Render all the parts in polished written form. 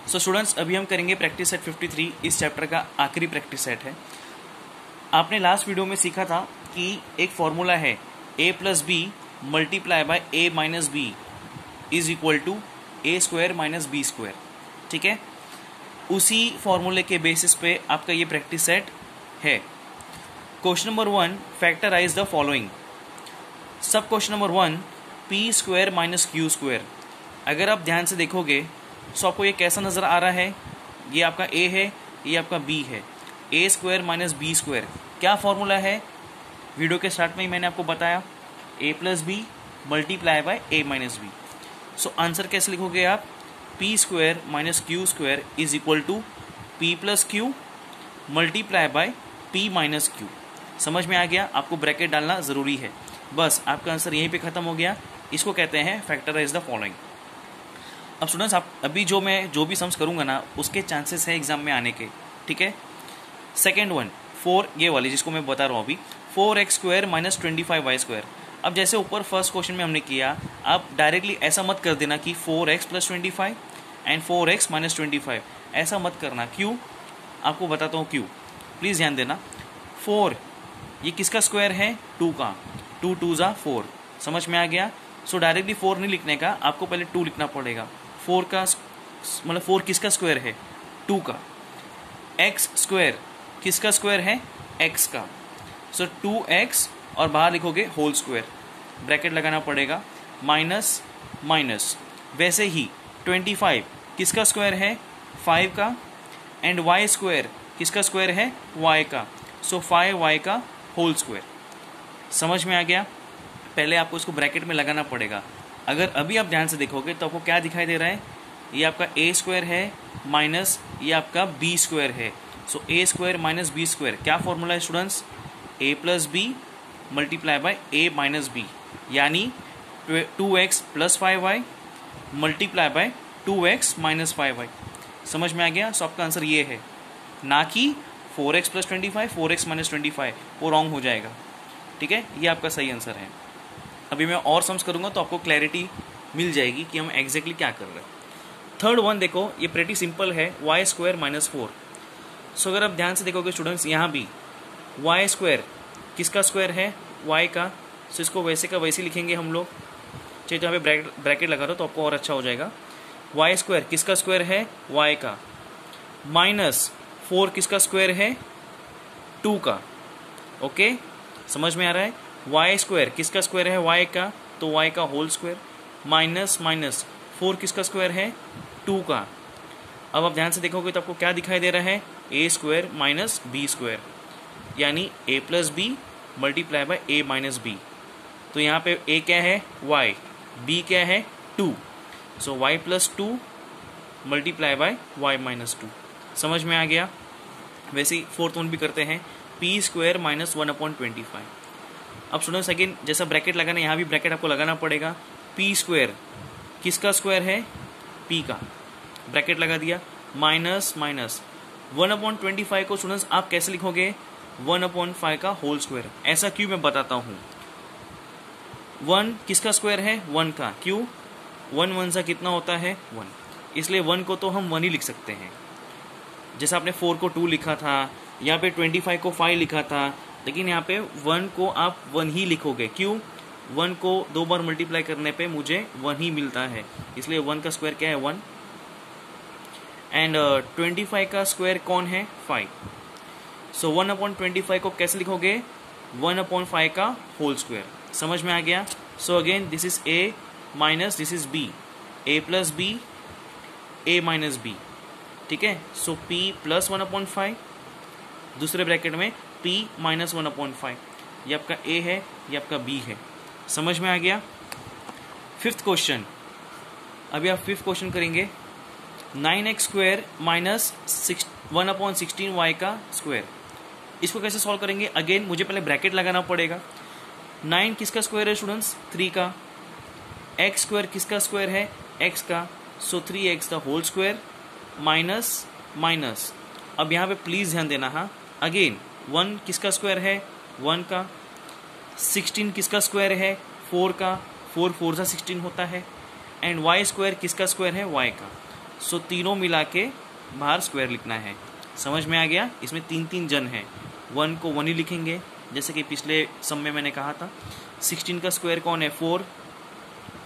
So students, अभी हम करेंगे प्रैक्टिस सेट 53। इस चैप्टर का आखिरी प्रैक्टिस सेट है। आपने लास्ट वीडियो में सीखा था कि एक फॉर्मूला है a plus B multiply by a minus B is equal to a square minus B square. ठीक है, उसी फॉर्मूले के बेसिस पे आपका ये प्रैक्टिस सेट है। Question number 1, factorise the following. Sub question number 1, P square minus Q square. अगर आप ध्यान से देखोगे तो आपको ये कैसा नज़र आ रहा है? ये आपका a है, ये आपका b है। a square minus B square क्या फॉर्मूला है? वीडियो के स्टार्ट में ही मैंने आपको बताया, a plus B multiply by a minus B. So answer कैसे लिखोगे आप? P square minus Q square is equal to P plus Q multiply by P minus Q. समझ में आ गया? आपको ब्रैकेट डालना ज़रूरी है। बस आपका आंसर यहीं पे ख़त्म हो गया। इसको कहते हैं फैक्टराइज द फॉलोइंग। अब स्टूडेंट्स, आप अभी जो भी सम्स करूँगा ना, उसके चांसेस है एग्जाम में आने के। ठीक है, सेकेंड वन 4, ये वाली जिसको मैं बता रहा हूँ अभी, 4x square minus 25y square. अब जैसे ऊपर फर्स्ट क्वेश्चन में हमने किया, आप डायरेक्टली ऐसा मत कर देना कि 4x plus 25 and 4x minus 25, ऐसा मत करना। क्यों? आपको बताता हूँ क्यों, प्लीज़ ध्यान देना। 4 ये किसका स्क्वायर है? 2 का। 2 2 ज़ा 4। समझ में आ गया? सो डायरेक्टली 4 नहीं लिखने का, आपको पहले 2 लिखना पड़ेगा। 4 का मतलब 4 किसका स्क्वायर है? 2 का। x स्क्वायर किसका स्क्वायर है? x का। सो 2x और बाहर लिखोगे होल स्क्वायर, ब्रैकेट लगाना पड़ेगा, माइनस माइनस। वैसे ही 25 किसका स्क्वायर है? 5 का। एंड y स्क्वायर किसका स्क्वायर है? y का। सो 5y का होल स्क्वायर। समझ में आ गया? पहले आपको इसको ब्रैकेट में लगाना पड़ेगा। अगर अभी आप ध्यान से देखोगे तो आपको क्या दिखाई दे रहा है? ये आपका a स्क्वायर है माइनस ये आपका b स्क्वायर है। So a square minus b square क्या फॉर्मूला है students? a plus B multiply by a minus B, यानी 2x plus 5y multiply by 2x minus 5y। समझ में आ गया? सो आपका आंसर ये है, ना कि 4x प्लस 25 4x माइनस 25, वो रॉन्ग हो जाएगा। ठीक है, ये आपका सही आंसर है। अभी मैं और सम्स करूँगा तो आपको क्लैरिटी मिल जाएगी कि हम एग्जैक्टली क्या कर रहे हैं। थर्ड वन देखो, ये प्रेटी सिंपल है, y स्क्वायर माइनस 4। सो अगर आप ध्यान से देखोगे स्टूडेंट्स, यहाँ भी y स्क्वायर किसका स्क्वायर है? y का। सो इसको वैसे का वैसे लिखेंगे हम लोग। चलिए, तो यहाँ पे ब्रैकेट लगा दो तो आपको और अच्छा हो जाएगा। y स्क्वायर किसका स्क्वायर है? y का। माइनस 4 किसका स्क्वायर है? 2 का। ओके, समझ में आ रहा है? y स्क्वायर किसका स्क्वायर है? y का, तो y का होल स्क्वायर। माइनस माइनस 4 किसका स्क्वायर है? 2 का। अब आप ध्यान से देखोगे तो आपको क्या दिखाई दे रहा है? a square minus B square, यानी a plus B multiply by a minus B. तो यहाँ पे a क्या है? y, b क्या है? 2। सो y plus 2 multiply by y minus 2। समझ में आ गया? वैसे ही फोर्थ वन भी करते हैं, p स्क्वायर माइनस 1/25। अब स्टूडेंट्स अगेन जैसा ब्रैकेट लगाना, यहाँ भी ब्रैकेट आपको लगाना पड़ेगा। p स्क्वायर किसका स्क्वायर है? p का। ब्रैकेट लगा दिया, माइनस माइनस 1/25 को स्टूडेंट्स आप कैसे लिखोगे? 1/5 का होल स्क्वायर। ऐसा क्यों, मैं बताता हूँ। 1 किसका स्क्वायर है? 1 का। क्यों? 1 1 सा कितना होता है? 1। इसलिए 1 को तो हम 1 ही लिख सकते हैं। जैसा आपने 4 को 2 लिखा था, यहाँ पे 25 को 5 लिखा था, लेकिन यहाँ पे 1 को आप 1 ही लिखोगे। क्यों? 1 को 2 बार मल्टीप्लाई करने पे मुझे 1 ही मिलता है, इसलिए 1 का स्क्वायर क्या है? 1। एंड 25 का स्क्वायर कौन है? 5। सो 1/25 को कैसे लिखोगे? 1/5 का होल स्क्वायर। समझ में आ गया? So again this is a minus this is b, a plus b a minus b। ठीक है, सो p प्लस 1/5, दूसरे ब्रैकेट में p माइनस 1/5। ये आपका a है, ये आपका b है। समझ में आ गया? फिफ्थ क्वेश्चन, अभी आप फिफ्थ क्वेश्चन करेंगे। 9x स्क्वायर माइनस 1/16y का स्क्वायर। इसको कैसे सॉल्व करेंगे? अगेन मुझे पहले ब्रैकेट लगाना पड़ेगा। 9 किसका स्क्वायर है स्टूडेंट्स? 3 का। x स्क्वायर किसका स्क्वायर है? x का। So 3x the whole square minus minus. अब यहाँ पे प्लीज ध्यान देना। हाँ, अगेन 1 किसका स्क्वायर है? 1 का। 16 किसका स्क्वायर है? 4 का। 4 4 सा 16 होता है। एंड y स्क्वायर किसका स्क्वायर है? y का। सो तीनों मिला के बाहर स्क्वायर लिखना है। समझ में आ गया? इसमें 3 जन है, 1 को 1 ही लिखेंगे जैसे कि पिछले सम में मैंने कहा था। 16 का स्क्वायर कौन है? 4,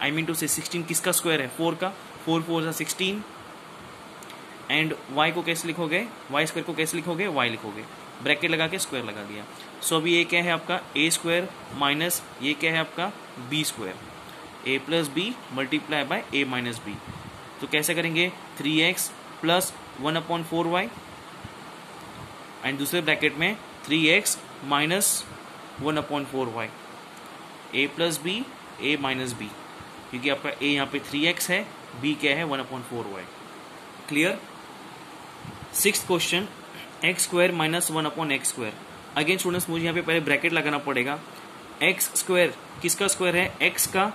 आई मीन टू से 16 किसका स्क्वायर है? 4 का। 4 4 16। एंड y को कैसे लिखोगे? y स्क्वायर को कैसे लिखोगे? y लिखोगे, ब्रैकेट लगा के स्क्वायर लगा दिया। सो अभी ये क्या है आपका? a स्क्वायर माइनस ये क्या है आपका? b square, a plus B multiply by a minus B. तो कैसे करेंगे? 3x प्लस 1/4y एंड दूसरे ब्रैकेट में 3x minus 1/4y, a plus B a minus B, क्योंकि आपका a यहाँ पे 3x है, b क्या है? 1/4y। Clear? 6th question, x square minus 1/x square. Again students मुझे यहाँ पे पहले ब्रैकेट लगाना पड़ेगा। एक्स स्क्वायर किसका स्क्वायर है? एक्स का,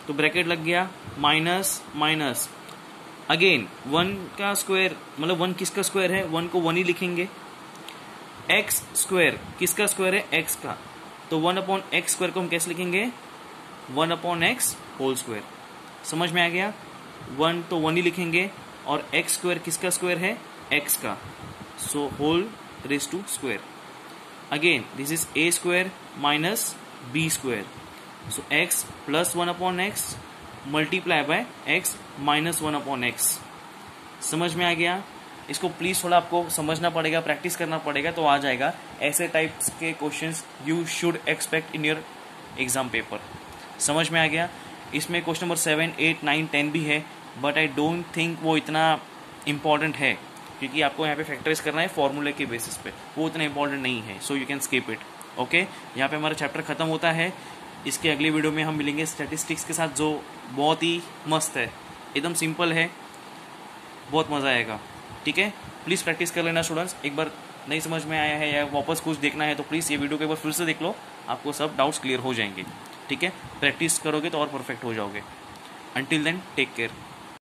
तो ब्रैकेट लग गया, माइनस माइनस अगेन 1 का स्क्वायर, मतलब 1 किसका स्क्वायर है? 1 को 1 ही लिखेंगे। एक्स स्क्वायर किसका स्क्वायर है? एक्स का, तो 1/x स्क्वायर को हम कैसे लिखेंगे? 1/x whole square. समझ में आ गया? 1 तो 1 ही लिखेंगे, और एक्स स्क्वायर किसका स्क्वायर है? एक्स का, so whole raise to square. Again this is a square minus b square, so x plus 1/x multiply by x minus 1/x। समझ में आ गया? इसको प्लीज थोड़ा आपको समझना पड़ेगा, प्रैक्टिस करना पड़ेगा, तो आ जाएगा। ऐसे टाइप्स के questions you should expect in your exam paper. समझ में आ गया? इसमें क्वेश्चन नंबर 7, 8, 9, 10 भी है, बट आई डोंट थिंक वो इतना इंपॉर्टेंट है, क्योंकि आपको यहाँ पे फैक्टराइज करना है फॉर्मूले के बेसिस पे, वो इतना इंपॉर्टेंट नहीं है, so you can skip it. Okay, यहाँ पे हमारा चैप्टर खत्म होता है। इसके अगले वीडियो में हम मिलेंगे स्टैटिस्टिक्स के साथ, जो बहुत ही मस्त है, एकदम सिंपल है, बहुत मज़ा आएगा। ठीक है, प्लीज़ प्रैक्टिस कर लेना स्टूडेंट्स। एक बार नहीं समझ में आया है या वापस कुछ देखना है तो प्लीज़ ये वीडियो को एक बार फिर से देख लो, आपको सब डाउट्स क्लियर हो जाएंगे। ठीक है, प्रैक्टिस करोगे तो और परफेक्ट हो जाओगे। Until then take care.